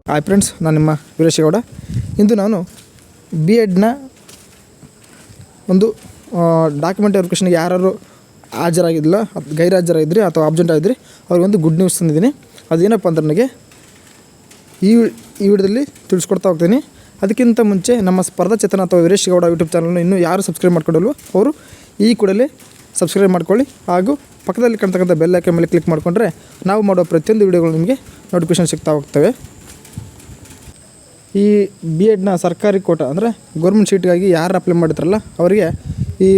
Hi friends, ನಾನು ನಿಮ್ಮ ವೀರೇಶಗೌಡ. ಇಂದು ನಾನು ಬಿ ಎಡ್ನ ಒಂದು ಡಾಕ್ಯುಮೆಂಟ್ ವೆರಿಫಿಕೇಷನ್ಗೆ ಯಾರು ಹಾಜರಾಗಿದ್ದಿಲ್ಲ, ಗೈರಾಜರಾಗಿದ್ರಿ ಅಥವಾ ಆಬ್ಸೆಂಟ್ ಆಗಿದ್ರಿ ಅವ್ರಿಗೊಂದು ಗುಡ್ ನ್ಯೂಸ್ ತಂದಿದ್ದೀನಿ. ಅದೇನಪ್ಪ ಅಂದ್ರೆ ನನಗೆ ಈ ವಿಡಿಯೋದಲ್ಲಿ ತಿಳಿಸ್ಕೊಡ್ತಾ ಹೋಗ್ತೀನಿ. ಅದಕ್ಕಿಂತ ಮುಂಚೆ ನಮ್ಮ ಸ್ಪರ್ಧಾ ಚೇತನ ಅಥವಾ ವೀರೇಶಗೌಡ ಯೂಟ್ಯೂಬ್ ಚಾನಲ್ನ ಇನ್ನೂ ಯಾರು ಸಬ್ಸ್ಕ್ರೈಬ್ ಮಾಡ್ಕೊಂಡಿಲ್ವೋ ಅವರು ಈ ಕೂಡಲೇ ಸಬ್ಸ್ಕ್ರೈಬ್ ಮಾಡ್ಕೊಳ್ಳಿ. ಹಾಗೂ ಪಕ್ಕದಲ್ಲಿ ಕಾಣ್ತಕ್ಕಂಥ ಬೆಲ್ ಐಕಾನ್ ಮೇಲೆ ಕ್ಲಿಕ್ ಮಾಡಿಕೊಂಡ್ರೆ ನಾವು ಮಾಡೋ ಪ್ರತಿಯೊಂದು ವೀಡಿಯೋಗಳು ನಿಮಗೆ ನೋಟಿಫಿಕೇಷನ್ ಸಿಗ್ತಾ ಹೋಗ್ತವೆ. ಈ ಬಿ ಎಡ್ನ ಸರ್ಕಾರಿ ಕೋಟ ಅಂದರೆ ಗೌರ್ಮೆಂಟ್ ಸೀಟ್ಗಾಗಿ ಯಾರು ಅಪ್ಲೈ ಮಾಡಿದ್ರಲ್ಲ ಅವರಿಗೆ ಈ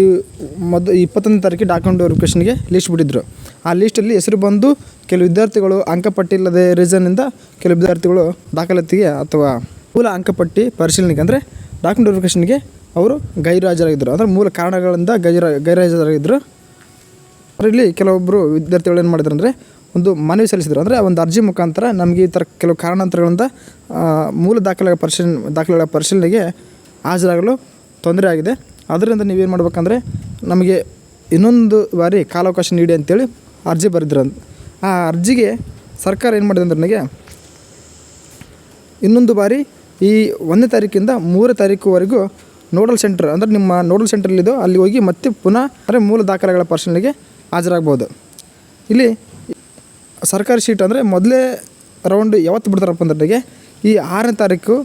21ನೇ ತಾರೀಕಿಗೆ ಡಾಕ್ಯುಮೆಂಟ್ ವೆರಿಫಿಕೇಷನ್ಗೆ ಲಿಸ್ಟ್ ಬಿಟ್ಟಿದ್ದರು. ಆ ಲಿಸ್ಟಲ್ಲಿ ಹೆಸರು ಬಂದು ಕೆಲವು ವಿದ್ಯಾರ್ಥಿಗಳು ಅಂಕಪಟ್ಟಿ ಇಲ್ಲದೆ ರೀಸನ್ನಿಂದ ಕೆಲವು ವಿದ್ಯಾರ್ಥಿಗಳು ದಾಖಲಾತಿಗೆ ಅಥವಾ ಮೂಲ ಅಂಕಪಟ್ಟಿ ಪರಿಶೀಲನೆಗೆ ಅಂದರೆ ಡಾಕ್ಯುಮೆಂಟ್ ವೆರಿಫಿಕೇಷನ್ಗೆ ಅವರು ಗೈರುಹಾಜರಾಗಿದ್ದರು. ಅಂದರೆ ಮೂಲ ಕಾರಣಗಳಿಂದ ಗೈರುಹಾಜರಾಗಿದ್ದರು. ಅದರಲ್ಲಿ ಕೆಲವೊಬ್ಬರು ವಿದ್ಯಾರ್ಥಿಗಳು ಏನು ಮಾಡಿದ್ರು ಅಂದರೆ ಒಂದು ಮನವಿ ಸಲ್ಲಿಸಿದರು. ಅಂದರೆ ಒಂದು ಅರ್ಜಿ ಮುಖಾಂತರ ನಮಗೆ ಈ ಥರ ಕೆಲವು ಕಾರಣಾಂತರಗಳಿಂದ ಮೂಲ ದಾಖಲೆಗಳ ಪರಿಶೀಲನೆಗೆ ಹಾಜರಾಗಲು ತೊಂದರೆ ಆಗಿದೆ. ಅದರಿಂದ ನೀವೇನು ಮಾಡ್ಬೇಕಂದ್ರೆ ನಮಗೆ ಇನ್ನೊಂದು ಬಾರಿ ಕಾಲಾವಕಾಶ ನೀಡಿ ಅಂತೇಳಿ ಅರ್ಜಿ ಬರೆದ್ರು. ಆ ಅರ್ಜಿಗೆ ಸರ್ಕಾರ ಏನು ಮಾಡಿದೆ ಅಂದರೆ ನನಗೆ ಇನ್ನೊಂದು ಬಾರಿ ಈ 1ನೇ ತಾರೀಕಿಂದ 3ನೇ ತಾರೀಕುವರೆಗೂ ನೋಡಲ್ ಸೆಂಟರ್ ಅಂದರೆ ನಿಮ್ಮ ನೋಡಲ್ ಸೆಂಟ್ರಲ್ಲಿದ್ದು ಅಲ್ಲಿ ಹೋಗಿ ಮತ್ತೆ ಪುನಃ ಅಂದರೆ ಮೂಲ ದಾಖಲೆಗಳ ಪರಿಶೀಲನೆಗೆ ಹಾಜರಾಗ್ಬೋದು. ಇಲ್ಲಿ ಸರ್ಕಾರಿ ಶೀಟ್ ಅಂದರೆ ಮೊದಲೇ ರೌಂಡ್ ಯಾವತ್ತು ಬಿಡ್ತಾರಪ್ಪ ಅಂದ್ರೆ ಈ 6ನೇ ತಾರೀಕು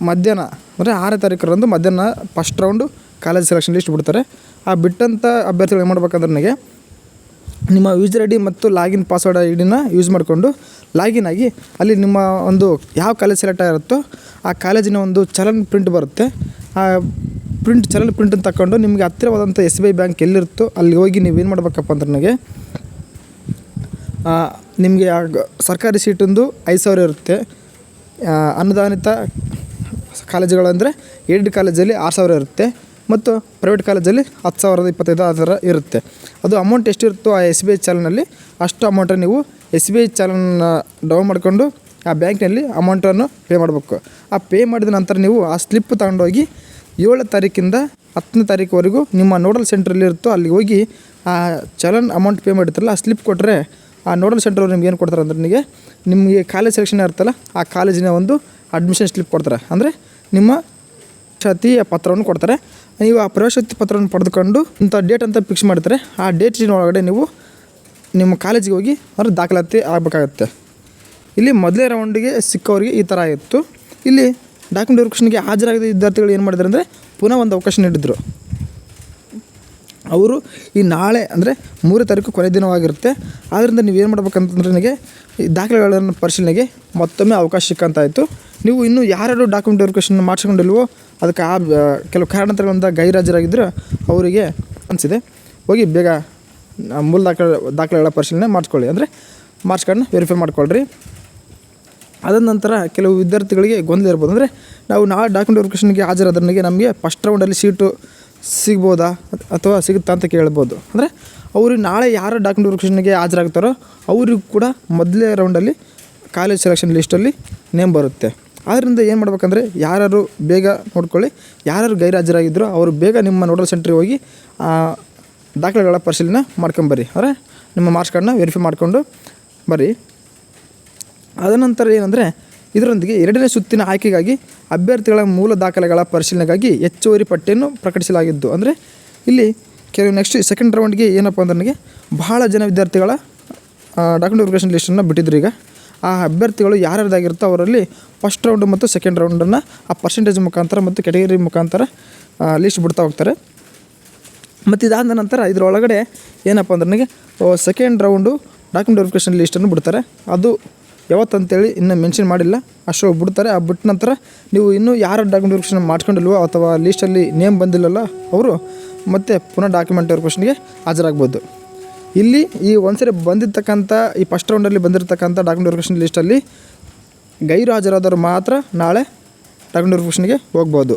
ಮಧ್ಯಾಹ್ನ ಅಂದರೆ 6ನೇ ತಾರೀಕರಂದು ಮಧ್ಯಾಹ್ನ first round college selection list ಬಿಡ್ತಾರೆ. ಆ ಬಿಟ್ಟಂಥ ಅಭ್ಯರ್ಥಿಗಳು ಏನು ಮಾಡ್ಬೇಕಂದ್ರೆ ನನಗೆ ನಿಮ್ಮ ಯೂಸರ್ ಐ ಡಿ ಮತ್ತು ಲಾಗಿನ್ ಪಾಸ್ವರ್ಡ್ ಐ ಡಿನ ಯೂಸ್ ಮಾಡಿಕೊಂಡು ಲಾಗಿನ್ ಆಗಿ ಅಲ್ಲಿ ನಿಮ್ಮ ಒಂದು ಯಾವ ಕಾಲೇಜ್ ಸೆಲೆಕ್ಟ್ ಆಗಿರುತ್ತೋ ಆ ಕಾಲೇಜಿನ ಒಂದು ಚಲನ್ ಪ್ರಿಂಟ್ ಬರುತ್ತೆ. ಆ ಚಲನ್ ಪ್ರಿಂಟನ್ನು ತಗೊಂಡು ನಿಮಗೆ ಹತ್ತಿರವಾದಂಥ SBI ಬ್ಯಾಂಕ್ ಎಲ್ಲಿರುತ್ತೋ ಅಲ್ಲಿ ಹೋಗಿ ನೀವೇನು ಮಾಡ್ಬೇಕಪ್ಪ ಅಂದ್ರೆ ನನಗೆ ನಿಮಗೆ ಸರ್ಕಾರಿ ಸೀಟೊಂದು 5,000 ಇರುತ್ತೆ. ಅನುದಾನಿತ ಕಾಲೇಜುಗಳಂದರೆ ಏಡೆಡ್ ಕಾಲೇಜಲ್ಲಿ 6,000 ಇರುತ್ತೆ ಮತ್ತು ಪ್ರೈವೇಟ್ ಕಾಲೇಜಲ್ಲಿ 10,025 ಆ ಥರ ಇರುತ್ತೆ. ಅದು ಅಮೌಂಟ್ ಎಷ್ಟಿರುತ್ತೋ ಆ SBI ಚಾಲನಲ್ಲಿ ಅಷ್ಟು ಅಮೌಂಟನ್ನು ನೀವು SBI ಚಾಲನ್ನ ಡೌನ್ ಮಾಡಿಕೊಂಡು ಆ ಬ್ಯಾಂಕ್ನಲ್ಲಿ ಅಮೌಂಟನ್ನು ಪೇ ಮಾಡಬೇಕು. ಆ ಪೇ ಮಾಡಿದ ನಂತರ ನೀವು ಆ ಸ್ಲಿಪ್ ತಗೊಂಡೋಗಿ 7ನೇ ತಾರೀಕಿಂದ 10ನೇ ತಾರೀಕುವರೆಗೂ ನಿಮ್ಮ ನೋಡಲ್ ಸೆಂಟ್ರಲ್ಲಿರುತ್ತೋ ಅಲ್ಲಿ ಹೋಗಿ ಆ ಚಲನ್ ಅಮೌಂಟ್ ಪೇ ಮಾಡಿರ್ತಾರಲ್ಲ ಆ ಸ್ಲಿಪ್ ಕೊಟ್ಟರೆ ಆ ನೋಡಲ್ ಸೆಂಟ್ರವ್ರು ನಿಮ್ಗೆ ಏನು ಕೊಡ್ತಾರೆ ಅಂದರೆ ನಿಮಗೆ ಕಾಲೇಜ್ ಸೆಲೆಕ್ಷನ್ ಇರುತ್ತಲ್ಲ ಆ ಕಾಲೇಜಿನ ಒಂದು ಅಡ್ಮಿಷನ್ ಸ್ಲಿಪ್ ಕೊಡ್ತಾರೆ. ಅಂದರೆ ನಿಮ್ಮ ಪ್ರವೇಶಾತಿ ಪತ್ರವನ್ನು ಕೊಡ್ತಾರೆ. ನೀವು ಆ ಪ್ರವೇಶಾತಿ ಪತ್ರವನ್ನು ಪಡೆದುಕೊಂಡು ಇಂಥ ಡೇಟ್ ಅಂತ ಫಿಕ್ಸ್ ಮಾಡ್ತಾರೆ. ಆ ಡೇಟಿನ ಒಳಗಡೆ ನೀವು ನಿಮ್ಮ ಕಾಲೇಜಿಗೆ ಹೋಗಿ ಅವ್ರ ದಾಖಲಾತಿ ಆಗಬೇಕಾಗತ್ತೆ. ಇಲ್ಲಿ ಮೊದಲೇ ರೌಂಡಿಗೆ ಸಿಕ್ಕವರಿಗೆ ಈ ಥರ ಇತ್ತು. ಇಲ್ಲಿ ಡಾಕ್ಯುಮೆಂಟ್ ವೆರಿಫಿಕೇಷನ್ಗೆ ಹಾಜರಾಗದ ವಿದ್ಯಾರ್ಥಿಗಳು ಏನು ಮಾಡಿದ್ರು ಅಂದರೆ ಪುನಃ ಒಂದು ಅವಕಾಶ ನೀಡಿದರು. ಅವರು ಈ ನಾಳೆ ಅಂದರೆ 3ನೇ ತಾರೀಕು ಕೊನೆ ದಿನವಾಗಿರುತ್ತೆ. ಆದ್ದರಿಂದ ನೀವೇನು ಮಾಡ್ಬೇಕಂತಂದ್ರೆ ನನಗೆ ಈ ದಾಖಲೆಗಳನ್ನು ಪರಿಶೀಲನೆಗೆ ಮತ್ತೊಮ್ಮೆ ಅವಕಾಶ ಸಿಕ್ಕಂತಾಯಿತು. ನೀವು ಇನ್ನೂ ಯಾರ್ಯಾರು ಡಾಕ್ಯುಮೆಂಟ್ ವೆರಿಫಿಕೇಷನ್ ಮಾಡಿಸ್ಕೊಂಡಿಲ್ವೋ ಅದಕ್ಕೆ ಕೆಲವು ಕಾರಣಗಳಿಂದ ಗೈರಾಜರಾಗಿದ್ದರೆ ಅವರಿಗೆ ಅನಿಸಿದೆ ಹೋಗಿ ಬೇಗ ಮೂಲ ದಾಖಲೆಗಳ ಪರಿಶೀಲನೆ ಮಾಡಿಸ್ಕೊಳ್ಳಿ. ಅಂದರೆ ಮಾರ್ಕ್ಸ್ ಕಾರ್ಡ್ನ ವೆರಿಫೈ ಮಾಡ್ಕೊಳ್ರಿ. ಅದಾದ ನಂತರ ಕೆಲವು ವಿದ್ಯಾರ್ಥಿಗಳಿಗೆ ಗೊಂದಲ ಇರ್ಬೋದು. ಅಂದರೆ ನಾವು ನಾಳೆ ಡಾಕ್ಯುಮೆಂಟ್ ವೆರಿಫಿಕೇಷನ್ಗೆ ಹಾಜರಾದ್ರೆ ನನಗೆ ಫಸ್ಟ್ ರೌಂಡಲ್ಲಿ ಸೀಟು ಸಿಗ್ಬೋದಾ ಅಥವಾ ಸಿಗುತ್ತಾ ಅಂತ ಕೇಳ್ಬೋದು. ಅಂದರೆ ಅವರು ನಾಳೆ ಯಾರು ಡಾಕ್ಯುಮೆಂಟ್ ವೆರಿಫಿಕೇಷನ್ಗೆ ಹಾಜರಾಗ್ತಾರೋ ಅವ್ರಿಗೂ ಕೂಡ ಮೊದಲೇ ರೌಂಡಲ್ಲಿ ಕಾಲೇಜ್ ಸೆಲೆಕ್ಷನ್ ಲಿಸ್ಟಲ್ಲಿ ನೇಮ್ ಬರುತ್ತೆ. ಆದ್ದರಿಂದ ಏನು ಮಾಡ್ಬೇಕಂದ್ರೆ ಯಾರು ಬೇಗ ನೋಡ್ಕೊಳ್ಳಿ. ಯಾರು ಗೈರಾಜರಾಗಿದ್ದರೂ ಅವರು ಬೇಗ ನಿಮ್ಮ ನೋಡಲ್ ಸೆಂಟ್ರಿಗೆ ಹೋಗಿ ದಾಖಲೆಗಳ ಪರಿಶೀಲನೆ ಮಾಡ್ಕೊಂಬರ್ರಿ. ಅಂದರೆ ನಿಮ್ಮ ಮಾರ್ಕ್ಸ್ ಕಾರ್ಡ್ನ ವೆರಿಫೈ ಮಾಡಿಕೊಂಡು ಬರ್ರಿ. ಅದ ನಂತರ ಏನಂದರೆ ಇದರೊಂದಿಗೆ 2ನೇ ಸುತ್ತಿನ ಆಯ್ಕೆಗಾಗಿ ಅಭ್ಯರ್ಥಿಗಳ ಮೂಲ ದಾಖಲೆಗಳ ಪರಿಶೀಲನೆಗಾಗಿ ಹೆಚ್ಚುವರಿ ಪಟ್ಟಿಯನ್ನು ಪ್ರಕಟಿಸಲಾಗಿದ್ದು. ಅಂದರೆ ಇಲ್ಲಿ ಕೆಲವು ನೆಕ್ಸ್ಟ್ ಸೆಕೆಂಡ್ ರೌಂಡ್ಗೆ ಏನಪ್ಪ ಅಂದ್ರೆ ನನಗೆ ಬಹಳ ಜನ ವಿದ್ಯಾರ್ಥಿಗಳ ಡಾಕ್ಯುಮೆಂಟ್ ವೆರಿಫಿಕೇಷನ್ ಲಿಸ್ಟನ್ನು ಬಿಟ್ಟಿದ್ರು. ಈಗ ಆ ಅಭ್ಯರ್ಥಿಗಳು ಯಾರ್ಯಾರ್ದಾಗಿರುತ್ತೋ ಅವರಲ್ಲಿ ಫಸ್ಟ್ ರೌಂಡು ಮತ್ತು ಸೆಕೆಂಡ್ ರೌಂಡನ್ನು ಆ ಪರ್ಸೆಂಟೇಜ್ ಮುಖಾಂತರ ಮತ್ತು ಕೆಟಗರಿ ಮುಖಾಂತರ ಲಿಸ್ಟ್ ಬಿಡ್ತಾ ಹೋಗ್ತಾರೆ. ಮತ್ತು ಇದಾದ ನಂತರ ಇದರೊಳಗಡೆ ಏನಪ್ಪ ಅಂದ್ರೆ ನನಗೆ ಸೆಕೆಂಡ್ ರೌಂಡು ಡಾಕ್ಯುಮೆಂಟ್ ವೆರಿಫಿಕೇಷನ್ ಲಿಸ್ಟನ್ನು ಬಿಡ್ತಾರೆ. ಅದು ಯಾವತ್ತಂತೇಳಿ ಇನ್ನೂ ಮೆನ್ಷನ್ ಮಾಡಿಲ್ಲ, ಅಷ್ಟು ಬಿಡ್ತಾರೆ. ಆ ಬಿಟ್ಟ ನಂತರ ನೀವು ಇನ್ನೂ ಯಾರು ಡಾಕ್ಯುಮೆಂಟ್ ವೆರಿಫಿಕೇಷನ್ ಮಾಡ್ಕೊಂಡಿಲ್ವೋ ಅಥವಾ ಲೀಸ್ಟಲ್ಲಿ ನೇಮ್ ಬಂದಿಲ್ಲಲ್ಲ ಅವರು ಮತ್ತೆ ಪುನಃ ಡಾಕ್ಯುಮೆಂಟ್ ವೆರಿಫಿಕೇಷನ್ಗೆ ಹಾಜರಾಗ್ಬೋದು. ಇಲ್ಲಿ ಈ ಒಂದ್ಸರಿ ಬಂದಿರತಕ್ಕಂಥ ಈ ಫಸ್ಟ್ ರೌಂಡಲ್ಲಿ ಬಂದಿರತಕ್ಕಂಥ ಡಾಕ್ಯುಮೆಂಟ್ ವೆರಿಫಿಕೇಷನ್ ಲಿಸ್ಟಲ್ಲಿ ಗೈರು ಹಾಜರಾದವರು ಮಾತ್ರ ನಾಳೆ ಡಾಕ್ಯುಮೆಂಟ್ ವೆರಿಫಿಕೇಷನ್ಗೆ ಹೋಗ್ಬೋದು.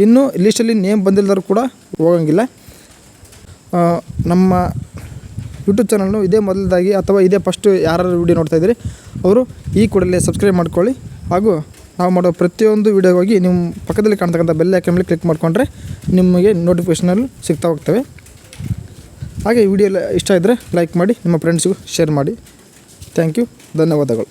ಇನ್ನು ಲೀಸ್ಟಲ್ಲಿ ನೇಮ್ ಬಂದಿಲ್ಲದವರು ಕೂಡ ಹೋಗಂಗಿಲ್ಲ. ನಮ್ಮ ಯೂಟ್ಯೂಬ್ ಚಾನಲ್ನು ಇದೇ ಮೊದಲದಾಗಿ ಅಥವಾ ಇದೇ ಫಸ್ಟು ಯಾರು ವೀಡಿಯೋ ನೋಡ್ತಾಯಿದ್ದೀರಿ ಅವರು ಈ ಕೂಡಲೇ ಸಬ್ಸ್ಕ್ರೈಬ್ ಮಾಡ್ಕೊಳ್ಳಿ. ಹಾಗೂ ನಾವು ಮಾಡೋ ಪ್ರತಿಯೊಂದು ವೀಡಿಯೋಗಾಗಿ ನಿಮ್ಮ ಪಕ್ಕದಲ್ಲಿ ಕಾಣ್ತಕ್ಕಂಥ ಬೆಲ್ ಐಕಾನ್ ಮೇಲೆ ಕ್ಲಿಕ್ ಮಾಡಿಕೊಂಡ್ರೆ ನಿಮಗೆ ನೋಟಿಫಿಕೇಷನಲ್ಲಿ ಸಿಗ್ತಾ ಹೋಗ್ತವೆ. ಹಾಗೆ ಈ ವಿಡಿಯೋ ಇಷ್ಟ ಇದ್ದರೆ ಲೈಕ್ ಮಾಡಿ, ನಿಮ್ಮ ಫ್ರೆಂಡ್ಸ್ಗೂ ಶೇರ್ ಮಾಡಿ. ಥ್ಯಾಂಕ್ ಯು, ಧನ್ಯವಾದಗಳು.